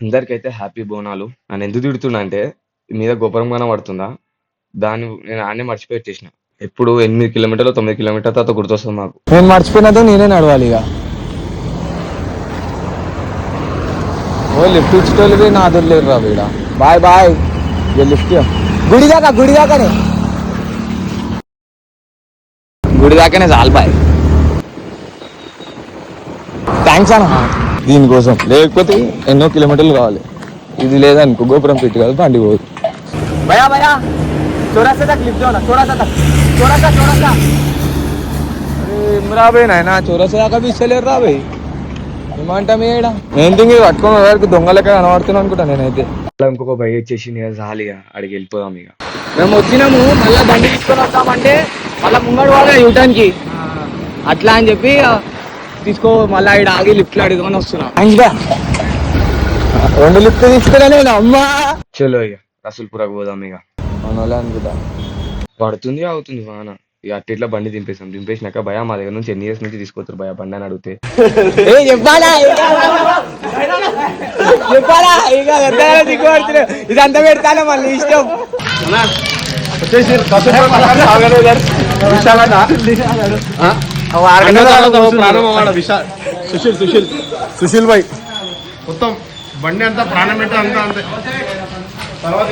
అందరికైతే happy Bonalu. నన్ను ఎందుకు తిడుతున్నా అంటే మీద గోపురంగానే పడుతుందా దాన్ని నేను ఆడనే మర్చిపోయి వచ్చేసిన. ఎప్పుడు 8 కిలోమీటర్లు 9 కిలోమీటర్ తర్వాత గుర్తొస్తుంది మాకు. నేను మర్చిపోయినదో నేనే నడవాలి ఇక. ఓ లిఫ్ట్ ఇచ్చేటోళ్ళకి నా అదలేరు రా వీడ. Bye bye. లిఫ్ట్ గుడి దాకానే చాలు బాయ్. థ్యాంక్స్ అన్న దీనికోసం, లేకపోతే ఎన్నో కిలోమీటర్లు కావాలి. ఇది లేదనుకో గోపురం ఫిట్ కాదు, బండి పోదు. భయా భయా చౌరాస్తా తక్ లిఫ్ట్ దోనా, చౌరాస్తా. అరే రాబోయ్ నాయన, చౌరాస్తా దాకా ఇస్తలేరు రాబోయ్. ఏమంటా మీడ నేను తింగి పట్టుకుని వరకు దొంగలెక్క కనబడుతున్నా అనుకుంటా నేనైతే. ఇంకొక బై వచ్చేసి జాలిగా అడిగి వెళ్ళిపోదాం ఇక. మేము వచ్చినాము మళ్ళీ బండి తీసుకొని వస్తామంటే మళ్ళీ ముంగడు వాళ్ళ యూటానికి అట్లా అని చెప్పి తీసుకో మళ్ళీ ఇక్కడ ఆగి లిఫ్ట్లు అడుగుని వస్తున్నా. 2 లిఫ్ట్ తీసుకురాలే అమ్మా. చలో ఇక రసూల్పురకు పోదాం ఇక. మనోళ్ళే అనుకుంటా. పడుతుంది అవుతుంది వాన. ఇక అట్లా బండి దింపేసినాక భయ మా దగ్గర నుంచి ఎన్ని ఇయర్స్ నుంచి తీసుకొస్తారు భయ బండి అని అడిగితే ఇదంతా పెడతానే మళ్ళీ ఇష్టం. సుశీల్ భాయ్ మొత్తం బండి అంతా ప్రాణం పెట్టే అంతా అంతే. తర్వాత